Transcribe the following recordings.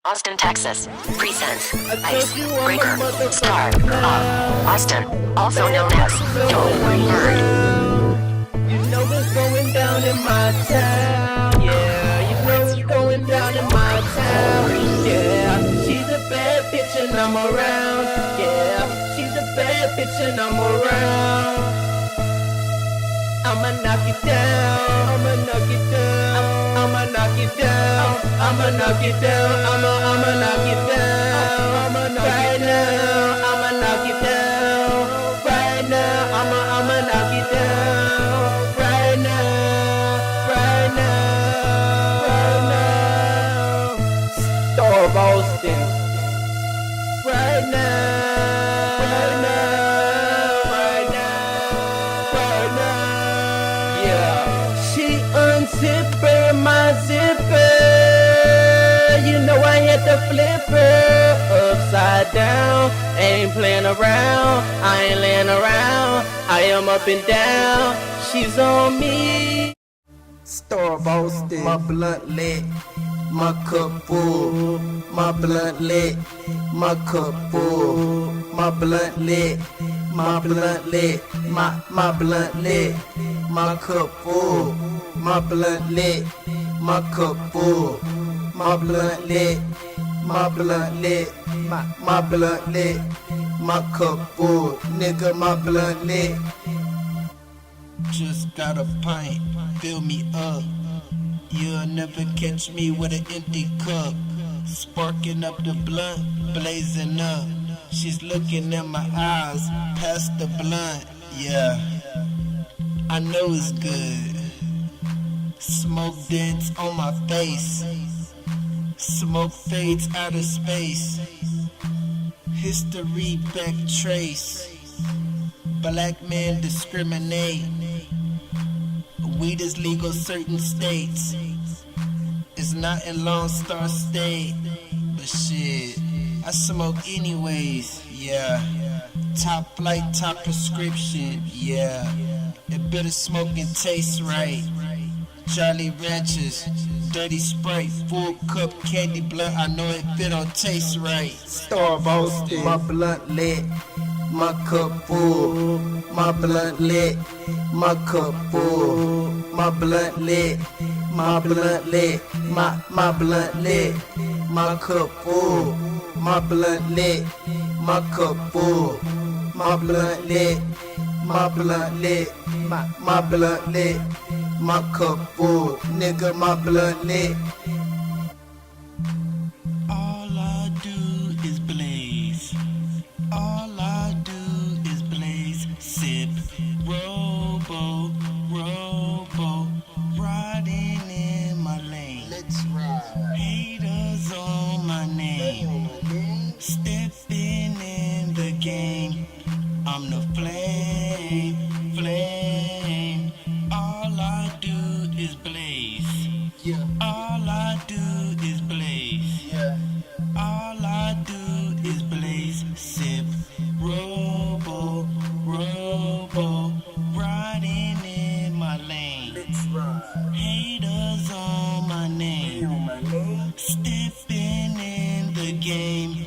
Austin, Texas presents Ice you I'm Breaker a Star of motherfucker. Austin, also known as Joel Bird. You know it's going down in my town. Yeah, you know it's going down in my town. Yeah, she's a bad bitch and I'm around. Yeah, she's a bad bitch and I'm around. I'ma knock it down. I'ma knock it down. I'ma knock it down. I'ma knock it down. I'ma knock it down. I'ma knock it down. I'ma knock it down. Right now, I'ma knock it down. Right now, right now, right now. Star of Austin. Right now, right now, right now, right now. Yeah, she unzipper my zipper. You know I had to flip her upside down. Ain't playing around, I ain't laying around. I am up and down, she's on me. Star of Austin, my blunt lit, my cup full. My blunt lit, my cup full. My blunt lit, my blunt lit, my blunt lit, my cup full. My blunt lit, my cup full. My blunt lit, my blunt lit, my blunt lit, my cup full. Nigga, my blunt lit. Just got a pint, fill me up. You'll never catch me with an empty cup. Sparking up the blunt, blazing up. She's looking in my eyes, past the blunt. Yeah, I know it's good. Smoke dents on my face. Smoke fades out of space. History back trace. Black men discriminate. Weed is legal certain states. It's not in Lone Star State. But shit, I smoke anyways, yeah. Top flight, top prescription, yeah. It better smoke and taste right. Jolly Ranchers, dirty Sprite, full cup candy blunt. I know it fit on taste right. Star of Austin, my blunt lit, my cup full. My blunt lit, my cup full. My blunt lit, my blunt lit, my blunt lit, my cup full. My blunt lit, my cup full. My blunt lit, my blunt lit, my blunt lit, my cup full. Nigga, my blunt lit. All I do is blaze. All I do is blaze. Sip, robo, robo, riding in my lane. Let's ride. Haters on my name. Stepping in the game. I'm the flame, flame. All I do is blaze. Yeah, All I do is blaze. yeah. All I do is blaze. Sip, robo, robo, riding in my lane. Let's ride. Haters on my name. My name. Stepping in the game.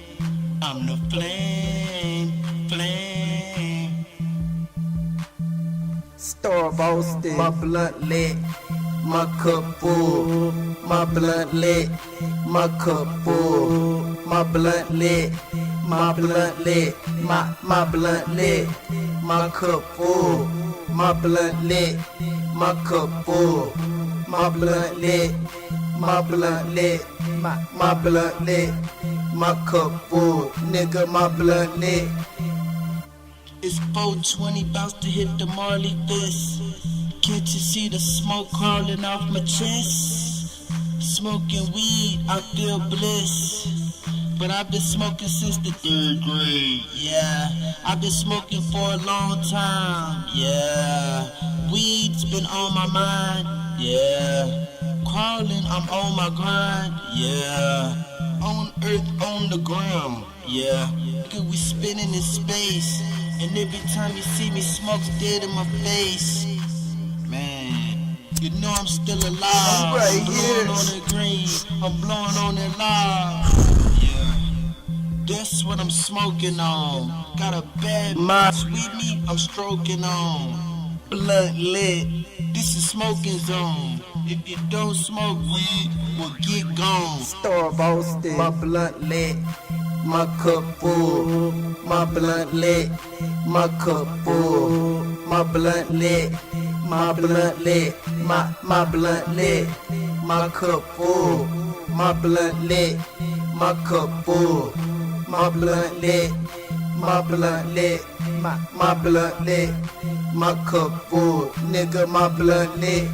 I'm the flame, flame. Star of Austin, my blunt lit, my cup full. My blunt lit, my cup full. My blunt lit, my blunt lit, my blunt lit, my cup full. My blunt lit, my cup full. My blunt lit, my blunt lit, my blunt lit, my cup full. Nigga, my blunt lit. It's 420, bout to hit the Marley fist. Can't you see the smoke crawling off my chest? Smoking weed, I feel bliss. But I've been smoking since the 3rd grade. Yeah, I've been smoking for a long time. Yeah, weed's been on my mind. Yeah, crawling, I'm on my grind. Yeah, on earth, on the ground. Yeah, cause we spinning in space. And every time you see me, smoke's dead in my face. Man, you know I'm still alive. I'm right blowing here. on the green, I'm blowing on it live. That's what I'm smoking on. Got a bad bitch with me, I'm stroking on. Blunt lit, this is smoking zone. If you don't smoke weed, well get gone. Star boasted. My blunt lit, my cup full. My blunt lit, my cup full. My blunt lit, my blunt lit, my blunt lit, my cup full. My blunt lit, my cup full. My blunt lit, my blunt lit, my blunt lit, my cup full. Nigga, my blunt lit.